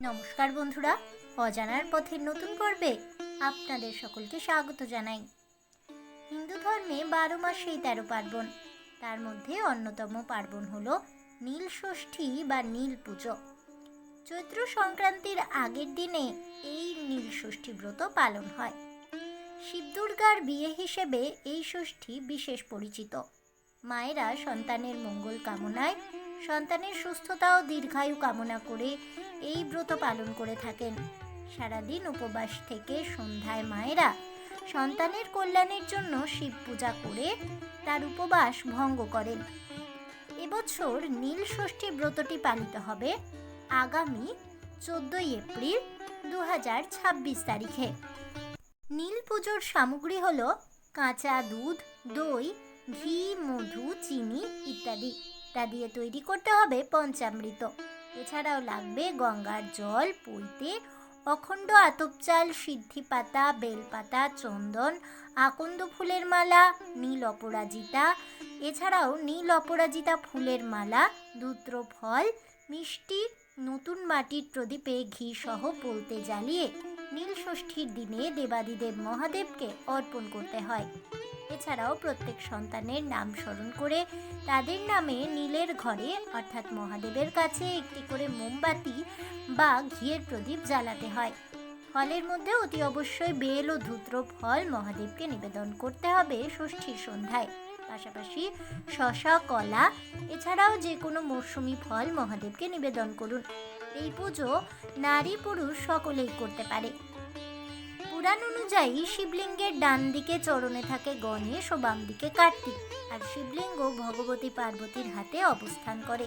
নমস্কার বন্ধুরা, অজানার পথের নতুন পর্বে আপনাদের সকলকে স্বাগত জানাই। হিন্দু ধর্মে 12 মাসেই 13 পার্বণ, তার মধ্যে অন্যতম পার্বণ হলো নীল ষষ্ঠী বা নীল পুজো। চৈত্র সংক্রান্তির আগের দিনে এই নীল ষষ্ঠী ব্রত পালন হয়। শিব দুর্গার বিয়ে হিসেবে এই ষষ্ঠী বিশেষ পরিচিত। মায়েরা সন্তানের মঙ্গল কামনায়, সন্তানের সুস্থতা ও দীর্ঘায়ু কামনা করে এই ব্রত পালন করে থাকেন। সারাদিন উপবাস থেকে সন্ধ্যায় মায়েরা সন্তানের কল্যাণের জন্য শিব পূজা করে তার উপবাস ভঙ্গ করেন। এবছর নীল ষষ্ঠী ব্রতটি পালিত হবে আগামী 14 এপ্রিল 2026 তারিখে। নীল পুজোর সামগ্রী হলো কাঁচা দুধ, দই, ঘি, মধু, চিনি ইত্যাদি। তা দিয়ে তৈরি করতে হবে পঞ্চামৃত। এছাড়াও লাগবে গঙ্গার জল, পৈতে, অখণ্ড আতপ চাল, সিদ্ধি পাতা, বেলপাতা, চন্দন, আকন্দ ফুলের মালা, নীল অপরাজিতা। এছাড়াও নীল অপরাজিতা ফুলের মালা, ধূত্র ফল, মিষ্টি, নতুন মাটির প্রদীপে ঘি সহ পৈতে জ্বালিয়ে নীল ষষ্ঠীর দিনে দেবাদিদেব মহাদেবকে অর্পণ করতে হয়। এছাড়াও প্রত্যেক সন্তানের নাম স্মরণ করে তাদের নামে নীলের ঘরে অর্থাৎ মহাদেবের কাছে একটি করে মোমবাতি বা ঘিয়ের প্রদীপ জ্বালাতে হয়। ফলের মধ্যে অতি অবশ্যই বেল ও ধূত্র ফল মহাদেবকে নিবেদন করতে হবে ষষ্ঠীর সন্ধ্যায়। পাশাপাশি শসা, কলা এছাড়াও যে কোনো মৌসুমি ফল মহাদেবকে নিবেদন করুন। এই পুজো নারী পুরুষ সকলেই করতে পারে। পুরাণ অনুযায়ী শিবলিঙ্গের ডান দিকে চরণে থাকে গণেশ ও বাম দিকে কার্তিক, আর শিবলিঙ্গ ভগবতী পার্বতীর হাতে অবস্থান করে।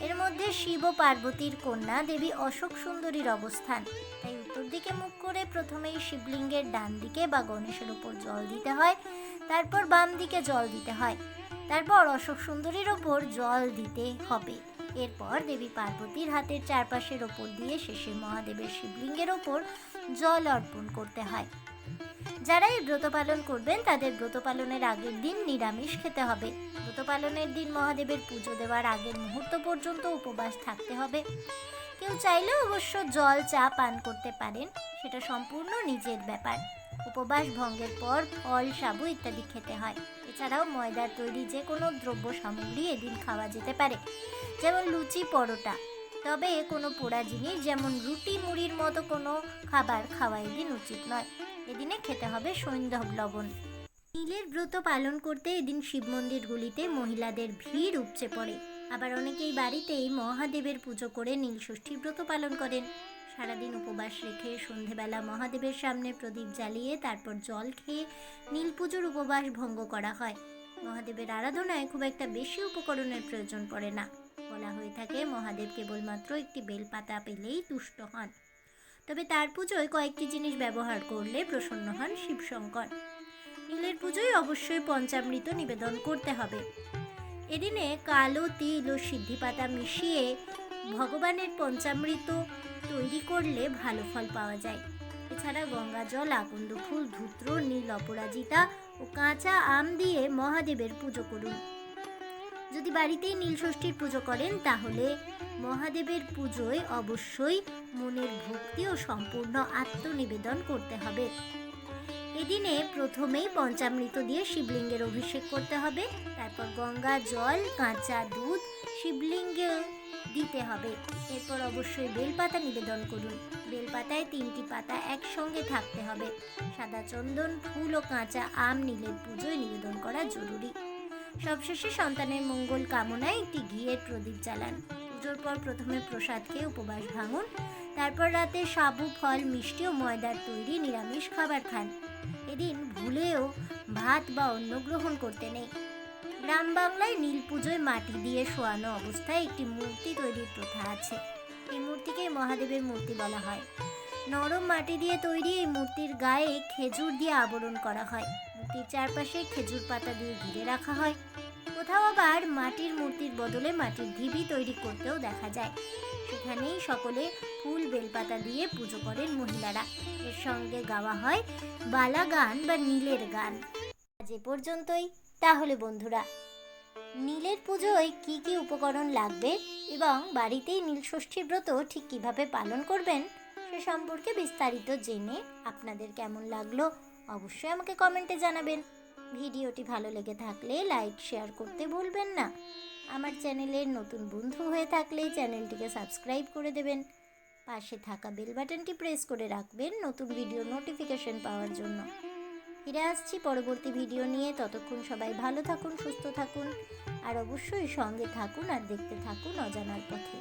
এর মধ্যে শিব ও পার্বতীর কন্যা দেবী অশোক সুন্দরীর অবস্থান। তাই উত্তর দিকে মুখ করে প্রথমেই শিবলিঙ্গের ডান দিকে বা গণেশের উপর জল দিতে হয়, তারপর বাম দিকে জল দিতে হয়, তারপর অশোক সুন্দরীর ওপর জল দিতে হবে। এরপর দেবী পার্বতীর হাতের চারপাশের ওপর দিয়ে শেষে মহাদেবের শিবলিঙ্গের ওপর জল অর্পণ করতে হয়। যারা এই ব্রত পালন করবেন তাদের ব্রত পালনের আগের দিন নিরামিষ খেতে হবে। ব্রত পালনের দিন মহাদেবের পুজো দেওয়ার আগের মুহূর্ত পর্যন্ত উপবাস থাকতে হবে। কেউ চাইলেও অবশ্য জল, চা পান করতে পারেন, সেটা সম্পূর্ণ নিজের ব্যাপার। উপবাস ভঙ্গের পর ফল, সাবু ইত্যাদি খেতে হয়। এছাড়াও ময়দার তৈরি যে কোনো দ্রব্য সামগ্রী এদিন খাওয়া যেতে পারে, যেমন লুচি, পরোটা। তবে কোনো পোড়া জিনিস যেমন রুটি, মুড়ির মতো কোনো খাবার খাওয়া এদিন উচিত নয়। এদিনে খেতে হবে সৈন্ধব লবণ। নীলের ব্রত পালন করতে এদিন শিব মন্দিরগুলিতে মহিলাদের ভিড় উপচে পড়ে। আবার অনেকেই বাড়িতেই মহাদেবের পুজো করে নীল ষষ্ঠীর ব্রত পালন করেন। সারাদিন উপবাস রেখে সন্ধেবেলা মহাদেবের সামনে প্রদীপ জ্বালিয়ে তারপর জল খেয়ে নীল পুজোর উপবাস ভঙ্গ করা হয়। মহাদেবের আরাধনায় খুব একটা বেশি উপকরণের প্রয়োজন পড়ে না। বলা হয়ে থাকে মহাদেব কেবলমাত্র একটি বেলপাতা পেলেই তুষ্ট হন। তবে তার পুজোয় কয়েকটি জিনিস ব্যবহার করলে প্রসন্ন হন শিবশঙ্কর। নীলের পুজোয় অবশ্যই পঞ্চামৃত নিবেদন করতে হবে। এদিনে কালো তিল ও সিদ্ধি পাতা মিশিয়ে ভগবানের পঞ্চামৃত তৈরি করলে ভালো ফল পাওয়া যায়। এছাড়া গঙ্গা জল, আকন্দ ফুল, ধূত্র, নীল অপরাজিতা ও কাঁচা আম দিয়ে মহাদেবের পুজো করুন। যদি বাড়িতেই নীল ষষ্ঠীর পুজো করেন তাহলে মহাদেবের পুজোয় অবশ্যই মনের ভক্তি ও সম্পূর্ণ আত্মনিবেদন করতে হবে। এদিনে প্রথমেই পঞ্চামৃত দিয়ে শিবলিঙ্গের অভিষেক করতে হবে। তারপর গঙ্গা জল, কাঁচা দুধ শিবলিঙ্গে দিতে হবে। এরপর অবশ্যই বেলপাতা নিবেদন করুন। বেলপাতায় 3টি পাতা একসঙ্গে থাকতে হবে। সাদা চন্দন, ফুল ও কাঁচা আম নীলের পুজোয় নিবেদন করা জরুরি। সবশেষে সন্তানের মঙ্গল কামনায় একটি ঘিয়ের প্রদীপ জ্বালান। পুজোর পর প্রথমে প্রসাদ খেয়ে উপবাস ভাঙুন। তারপর রাতে সাবু, ফল, মিষ্টি ও ময়দার তৈরি নিরামিষ খাবার খান। এদিন ভুলেও ভাত বা অন্ন গ্রহণ করতে নেই। গ্রাম বাংলায় নীল পুজোয় মাটি দিয়ে শোয়ানো অবস্থায় একটি মূর্তি তৈরির প্রথা আছে। এই মূর্তিকেই মহাদেবের মূর্তি বলা হয়। নরম মাটি দিয়ে তৈরি এই মূর্তির গায়ে খেজুর দিয়ে আবরণ করা হয়। মূর্তির চারপাশে খেজুর পাতা দিয়ে ঘিরে রাখা হয়। কোথাও আবার মাটির মূর্তির বদলে মাটির ঢিবি তৈরি করতেও দেখা যায়। সেখানেই সকলে ফুল, বেলপাতা দিয়ে পুজো করেন মহিলারা। এর সঙ্গে গাওয়া হয় বালা গান বা নীলের গান। আজ এ পর্যন্তই। তাহলে বন্ধুরা, নীলের পুজোয় কি কি উপকরণ লাগবে এবং বাড়িতেই নীলষষ্ঠীর ব্রত ঠিক কিভাবে পালন করবেন সে সম্পর্কে বিস্তারিত জেনে আপনাদের কেমন লাগলো অবশ্যই আমাকে কমেন্টে জানাবেন। ভিডিওটি ভালো লেগে থাকলে লাইক শেয়ার করতে ভুলবেন না। আমার চ্যানেলের নতুন বন্ধু হয়ে থাকলে চ্যানেলটিকে সাবস্ক্রাইব করে দেবেন। পাশে থাকা বেল বাটনটি প্রেস করে রাখবেন নতুন ভিডিও নোটিফিকেশন পাওয়ার জন্য। ফিরে আসছি পরবর্তী ভিডিও নিয়ে। ততক্ষণ সবাই ভালো থাকুন, সুস্থ থাকুন আর অবশ্যই সঙ্গে থাকুন আর দেখতে থাকুন অজানার পথে।